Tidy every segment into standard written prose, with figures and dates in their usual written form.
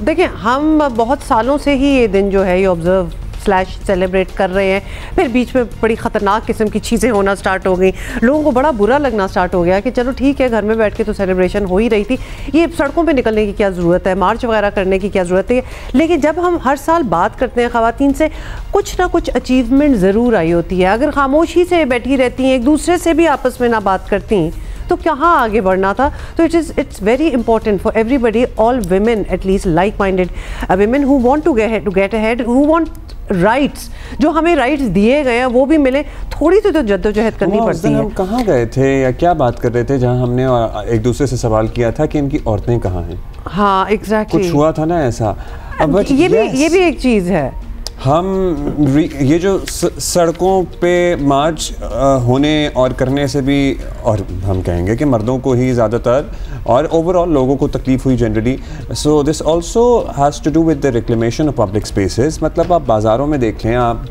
देखिए, हम बहुत सालों से ही ये दिन जो है ये ऑब्जर्व / सेलिब्रेट कर रहे हैं, फिर बीच में बड़ी ख़तरनाक किस्म की चीज़ें होना स्टार्ट हो गई, लोगों को बड़ा बुरा लगना स्टार्ट हो गया कि चलो ठीक है, घर में बैठ के तो सेलिब्रेशन हो ही रही थी, ये सड़कों पे निकलने की क्या ज़रूरत है, मार्च वगैरह करने की क्या ज़रूरत है। लेकिन जब हम हर साल बात करते हैं ख़वातीन से, कुछ ना कुछ अचीवमेंट ज़रूर आई होती है। अगर खामोशी से बैठी रहती हैं, एक दूसरे से भी आपस में ना बात करती तो कहाँ आगे बढ़ना था। तो it's very important for everybody, all women at least like minded women who want to get ahead, who want rights, जो हमें राइट्स दिए गए हैं वो भी मिले। थोड़ी तो जद्दोजहद करनी पड़ती है। हम कहाँ गए थे या क्या बात कर रहे थे जहाँ हमने एक दूसरे से सवाल किया था कि इनकी औरतें कहाँ हैं? हाँ एग्जैक्टली, कुछ हुआ था ना ऐसा। ये भी एक चीज़ है। हम ये जो सड़कों पे मार्च होने और करने से भी, और हम कहेंगे कि मर्दों को ही ज़्यादातर और ओवरऑल लोगों को तकलीफ हुई generally. So this also has to do with the reclamation of public spaces. मतलब आप बाज़ारों में देख लें, आप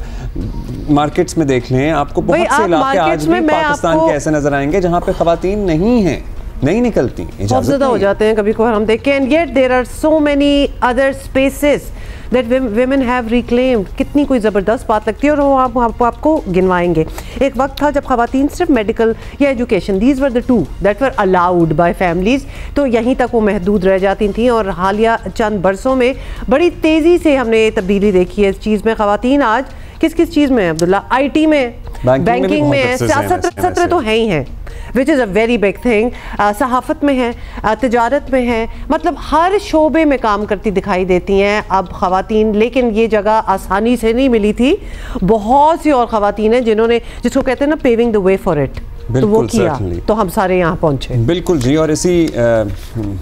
मार्केट्स में देख लें, आपको बहुत से इलाके आज भी पाकिस्तान के ऐसे नज़र आएंगे जहाँ पे ख़वातीन नहीं हैं, नहीं निकलती, बहुत ज़्यादा हो जाते हैं कभी कभार हम देखें। And yet there are so many other spaces that women have reclaimed। कितनी कोई ज़बरदस्त बात लगती है और वो आपको गिनवाएंगे। एक वक्त था जब ख़वातीन सिर्फ मेडिकल या education, these were the two that were allowed by families, तो यहीं तक वो महदूद रह जाती थी। और हालिया चंद बरसों में बड़ी तेज़ी से हमने ये तब्दीली देखी है इस चीज़ में। ख़वातीन आज किस चीज़ में है अब्दुल्ला? IT में, बैंकिंग में है, सियासत तो है ही हैं, which is a very big thing. सहाफ़त में है, तिजारत में है, मतलब हर शोबे में काम करती दिखाई देती हैं अब ख़वातीन। लेकिन ये जगह आसानी से नहीं मिली थी। बहुत सी और ख़वातीन हैं जिन्होंने, जिसको कहते हैं ना, paving the way for it, तो वो किया, तो हम सारे यहाँ पहुँचे। बिल्कुल जी। और इसी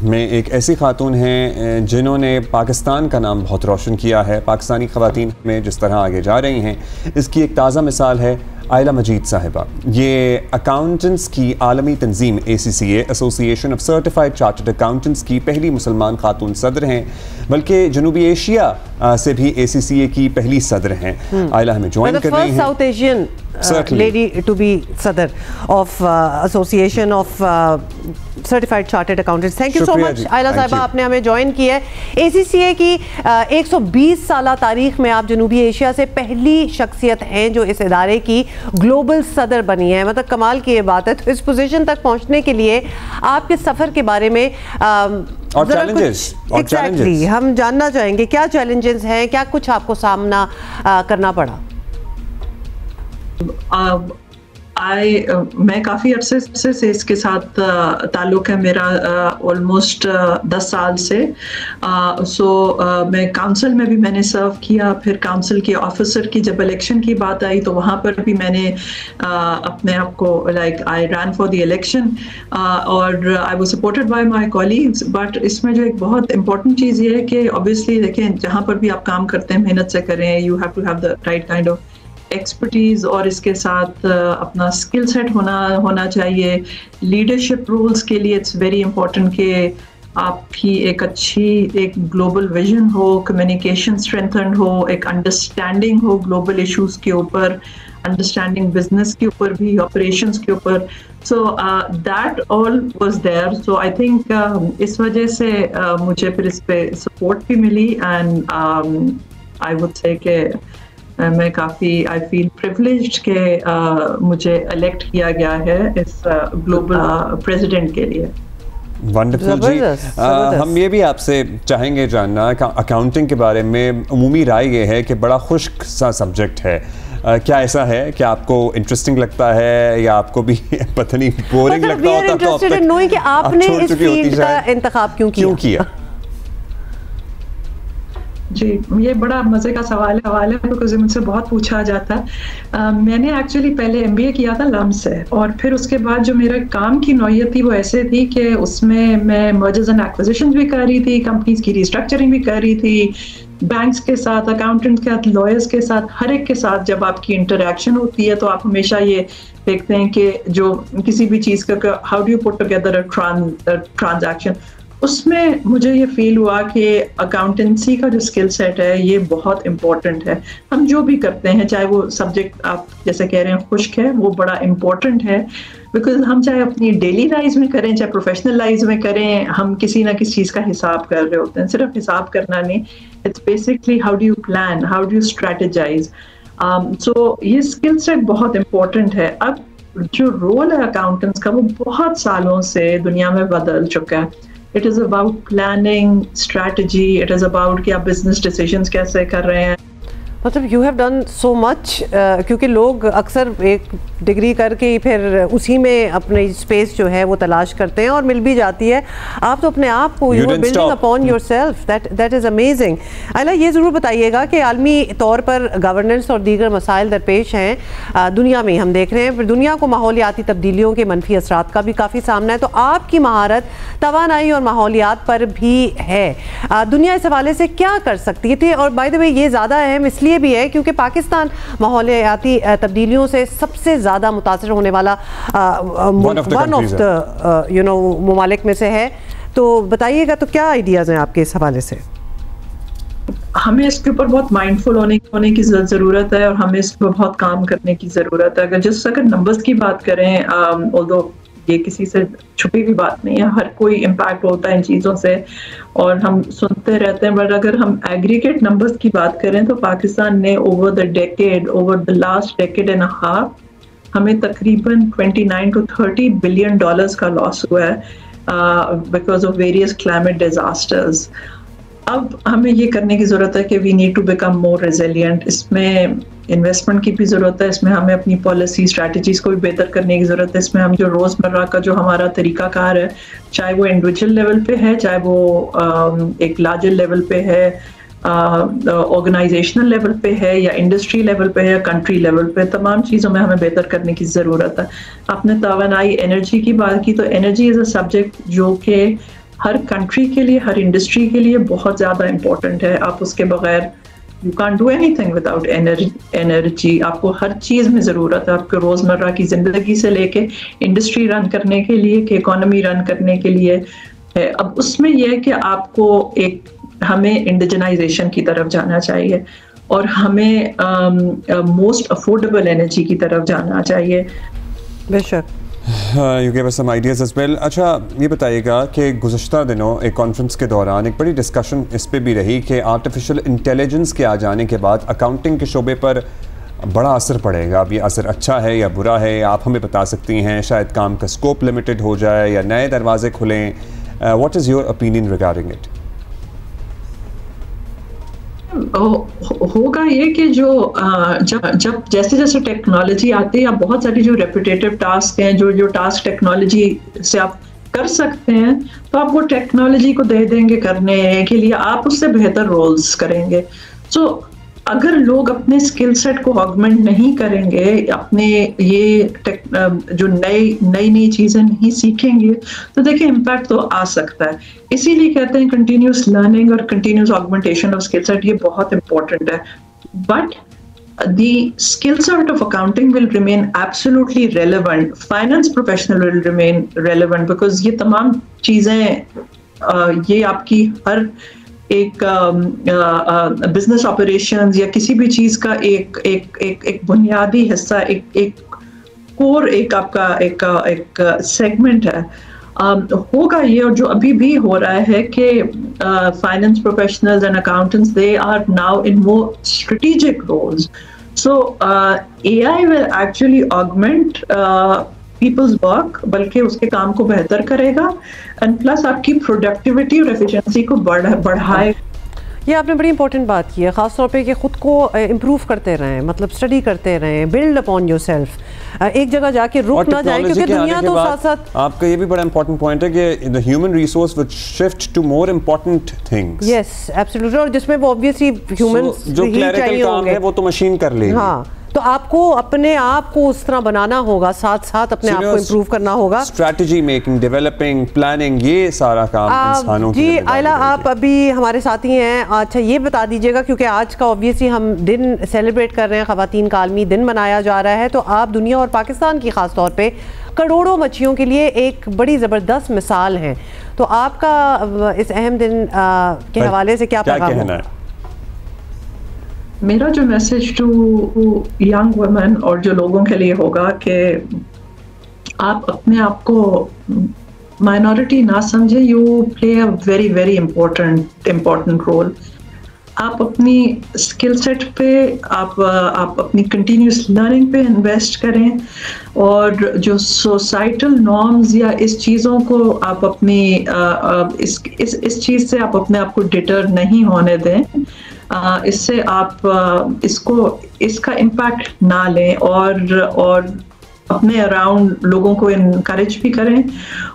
में एक ऐसी खातून हैं जिन्होंने पाकिस्तान का नाम बहुत रोशन किया है। पाकिस्तानी ख़वातीन में जिस तरह आगे जा रही हैं, इसकी एक ताज़ा मिसाल है आयला मजीद साहिबा। ये अकाउंटेंट्स की आलमी तंजीम ACCA, association of certified chartered accountants की पहली मुसलमान खातून सदर हैं, बल्कि जनूबी एशिया से भी ACCA की पहली सदर हैं। आयला हमें ज्वाइन कर रही हैं। South Asian lady to be sadar of association of certified chartered accountants। thank you so much आयला साहिबा, आपने हमें ज्वाइन किया है। ACCA की 120 साला तारीख में आप जनूबी एशिया से पहली शख्सियत हैं जो इस इदारे की ग्लोबल सदर बनी है। मतलब कमाल की ये बात है। तो इस पोजीशन तक पहुंचने के लिए आपके सफ़र के बारे में और चैलेंजेस एग्जैक्टली हम जानना चाहेंगे। क्या चैलेंजेस हैं, क्या कुछ आपको सामना करना पड़ा? मैं काफ़ी अरसे से इसके साथ ताल्लुक़ है मेरा, ऑलमोस्ट 10 साल से। मैं काउंसिल में भी मैंने सर्व किया, फिर काउंसिल के ऑफिसर की जब इलेक्शन की बात आई तो वहाँ पर भी मैंने अपने आप को I ran for the election और I was supported by my colleagues. But इसमें जो एक बहुत इंपॉर्टेंट चीज़ ये है कि ऑब्वियसली देखें, जहाँ पर भी आप काम करते हैं मेहनत से करें, you have to have the right kind of expertise और इसके साथ अपना स्किल सेट होना चाहिए। लीडरशिप रोल्स के लिए इट्स वेरी इंपॉर्टेंट कि आपकी एक ग्लोबल विजन हो, कम्युनिकेशन स्ट्रेंथन हो, एक अंडरस्टैंडिंग हो ग्लोबल इश्यूज के ऊपर, अंडरस्टैंडिंग बिजनेस के ऊपर भी, ऑपरेशंस के ऊपर। So that all was there. So I think इस वजह से मुझे फिर इस पे सपोर्ट भी मिली एंड आई वुड से कि मैं काफ़ी आई फील प्रिविलेज्ड के मुझे इलेक्ट किया गया है इस ग्लोबल प्रेसिडेंट के लिए। वंडरफुल जी। हम ये भी आपसे चाहेंगे जानना अकाउंटिंग के बारे में। उमूमी राय ये है कि बड़ा खुश्क सा सब्जेक्ट है। क्या ऐसा है कि आपको इंटरेस्टिंग लगता है या आपको भी पता नहीं बोरिंग लगता होता? तो अब तक कि आपने इस फील्ड का इंतखाब क्यों किया? जी, ये बड़ा मज़े का सवाल है बिकॉज मुझसे बहुत पूछा जाता है। मैंने एक्चुअली पहले MBA किया था लम से, और फिर उसके बाद जो मेरा काम की नौयत थी वो ऐसे थी कि उसमें मैं मर्जर्स एंड एक्विजिशंस भी कर रही थी, कंपनीज की रिस्ट्रक्चरिंग भी कर रही थी, बैंक्स के साथ, अकाउंटेंट्स के साथ, लॉयर्स के साथ, हर एक के साथ जब आपकी इंटरेक्शन होती है तो आप हमेशा ये देखते हैं कि जो किसी भी चीज़ का how do you put together a transaction. उसमें मुझे ये फील हुआ कि अकाउंटेंसी का जो स्किल सेट है ये बहुत इम्पोर्टेंट है। हम जो भी करते हैं, चाहे वो सब्जेक्ट आप जैसे कह रहे हैं खुश्क है, वो बड़ा इम्पोर्टेंट है, बिकॉज हम चाहे अपनी डेली लाइफ में करें चाहे प्रोफेशनल लाइफ में करें, हम किसी ना किसी चीज़ का हिसाब कर रहे होते हैं। सिर्फ हिसाब करना नहीं, it's basically how do you plan, how do you strategize. So ये स्किल सेट बहुत इम्पोर्टेंट है। अब जो रोल है अकाउंटेंट्स का वो बहुत सालों से दुनिया में बदल चुका है। It is about planning, strategy, it is about कि आप बिजनेस डिसीजंस कैसे कर रहे हैं। मतलब you have done so much, क्योंकि लोग अक्सर एक डिग्री करके ही फिर उसी में अपनी स्पेस जो है वो तलाश करते हैं और मिल भी जाती है। आप तो अपने आप को you are building upon yourself, that is amazing. आयला, ये ज़रूर बताइएगा कि आलमी तौर पर गवर्नेंस और दीगर मसाइल दरपेश हैं दुनिया में, हम देख रहे हैं, फिर दुनिया को माहौलियाती तब्दीलियों के मनफी असरात का भी काफ़ी सामना है, तो आपकी महारत तवानाई और माहौलियात पर भी है। दुनिया इस हवाले से क्या कर सकती थी? और बाय द वे ये ज़्यादा अहम इसलिए भी है क्योंकि पाकिस्तान माहौलियाती तब्दीलियों से सबसे ज़्यादा मुतासर होने वाला वन ऑफ द ममालिक में से है। तो बताइएगा, तो क्या आइडियाज़ हैं आपके इस हवाले से? हमें इसके ऊपर बहुत माइंडफुल होने की ज़रूरत है और हमें इस पर बहुत काम करने की ज़रूरत है। अगर नंबर्स की बात करें, ऑल्दो ये किसी से छुपी हुई बात नहीं है, हर कोई इम्पैक्ट होता है इन चीज़ों से और हम सुनते रहते हैं, बट अगर हम एग्रीगेट नंबर्स की बात करें तो पाकिस्तान ने over the last decade and half हमें तकरीबन 29 to 30 बिलियन डॉलर्स का लॉस हुआ है because of various climate disasters. अब हमें ये करने की ज़रूरत है कि we need to become more resilient. इसमें इन्वेस्टमेंट की भी ज़रूरत है, इसमें हमें अपनी पॉलिसी स्ट्रैटेजीज़ को भी बेहतर करने की ज़रूरत है। इसमें हम जो रोज़मर्रा का जो हमारा तरीक़ाकार है, चाहे वो इंडिविजुअल लेवल पे है, चाहे वो एक लार्जर लेवल पे है, ऑर्गेनाइजेशनल लेवल पे है, या इंडस्ट्री लेवल पे है, या कंट्री लेवल पे, तमाम चीज़ों में हमें बेहतर करने की ज़रूरत है। आपने तवानाई एनर्जी की बात की, तो एनर्जी इज़ अ सब्जेक्ट जो कि हर कंट्री के लिए, हर इंडस्ट्री के लिए बहुत ज़्यादा इम्पोर्टेंट है। आप उसके बगैर you can't do anything without energy. आपको हर चीज़ में ज़रूरत है, आपको रोज़मर्रा की ज़िंदगी से लेके इंडस्ट्री रन करने के लिए, कि इकोनॉमी रन करने के लिए है। अब उसमें यह है कि आपको हमें इंडिजनाइजेशन की तरफ जाना चाहिए और हमें मोस्ट अफोर्डेबल एनर्जी की तरफ जाना चाहिए। बेशक। You give us some ideas as well. अच्छा, ये बताइएगा कि गुज़श्ता दिनों एक कॉन्फ्रेंस के दौरान एक बड़ी डिस्कशन इस पे भी रही कि आर्टिफिशियल इंटेलिजेंस के आ जाने के बाद अकाउंटिंग के शोबे पर बड़ा असर पड़ेगा। अब ये असर अच्छा है या बुरा है, आप हमें बता सकती हैं? शायद काम का स्कोप लिमिटेड हो जाए या नए दरवाजे खुलें। What is your opinion regarding it? होगा ये कि जब जैसे जैसे टेक्नोलॉजी आती है, बहुत सारी जो रेपिटेटिव टास्क हैं, जो टास्क टेक्नोलॉजी से आप कर सकते हैं, तो आप वो टेक्नोलॉजी को दे देंगे करने के लिए, आप उससे बेहतर रोल्स करेंगे। सो अगर लोग अपने स्किल सेट को ऑगमेंट नहीं करेंगे, अपने ये जो नई चीज़ें नहीं सीखेंगे, तो देखिए इम्पैक्ट तो आ सकता है। इसीलिए कहते हैं कंटिन्यूस लर्निंग और continuous augmentation of skill set, ये बहुत इंपॉर्टेंट है। But the skill set of accounting will remain absolutely relevant. Finance professional will remain relevant because ये तमाम चीज़ें ये आपकी हर एक बिजनेस ऑपरेशंस या किसी भी चीज़ का एक बुनियादी हिस्सा, एक कोर, एक आपका एक सेगमेंट है। होगा ये, और जो अभी भी हो रहा है कि finance professionals and accountants, they are now in more strategic roles. So AI will actually augment people's work, बल्कि उसके काम को बेहतर करेगा एंड प्लस आपकी प्रोडक्टिविटी और एफिशिएंसी को बढ़ाए। ये आपने बड़ी इंपॉर्टेंट बात की है, ख़ास तौर पे कि ख़ुद को इम्प्रूव करते रहें, मतलब स्टडी करते रहें, बिल्ड अपॉन योरसेल्फ, एक जगह जाके रुक ना जाए, क्योंकि दुनिया तो साथ साथ। आपका ये भी बड़ा इंपॉर्टेंट पॉइंट है कि the human resource will shift to more important things. Yes, absolutely. और जिसमें वो ऑब्वियसली ह्यूमन जो क्लरिकल काम है वो तो मशीन कर लेगी। हाँ, तो आपको अपने आप को उस तरह बनाना होगा, साथ साथ अपने आप को इम्प्रूव करना होगा। स्ट्रैटेजी मेकिंग, डेवलपिंग, प्लानिंग, ये सारा काम इंसानों की जी आयला, आप अभी हमारे साथ ही हैं। अच्छा ये बता दीजिएगा, क्योंकि आज का ऑब्वियसली हम दिन सेलिब्रेट कर रहे हैं, ख़वातीन का आलमी दिन मनाया जा रहा है, तो आप दुनिया और पाकिस्तान की ख़ास तौर पे करोड़ों बच्चियों के लिए एक बड़ी ज़बरदस्त मिसाल हैं। तो आपका इस अहम दिन के हवाले से क्या कहना है? मेरा जो मैसेज टू यंग वुमेन और जो लोगों के लिए होगा कि आप अपने आप को माइनॉरिटी ना समझे, you play a very very important role. आप अपनी स्किल सेट पे आप अपनी कंटिन्यूस लर्निंग पे इन्वेस्ट करें, और जो सोसाइटल नॉर्म्स या इस चीज़ों को आप अपनी इस चीज़ से आप अपने आप को डिटर नहीं होने दें। इससे आप इसका इम्पैक्ट ना लें, और अपने अराउंड लोगों को इनकरेज भी करें,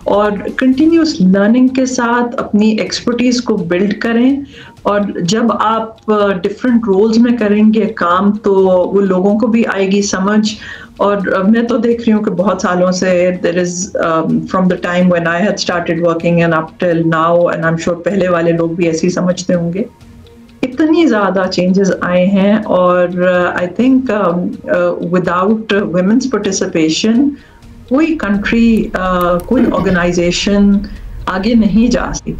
और कंटिन्यूस लर्निंग के साथ अपनी एक्सपर्टीज को बिल्ड करें। और जब आप डिफरेंट रोल्स में करेंगे काम, तो वो लोगों को भी आएगी समझ। और मैं तो देख रही हूँ कि बहुत सालों से there is from the time when I had started working and up till now, and I am sure पहले वाले लोग भी ऐसे ही समझते होंगे, इतनी ज़्यादा चेंजेस आए हैं। और I think without women's participation कोई कंट्री, कोई ऑर्गेनाइजेशन आगे नहीं जा सकती।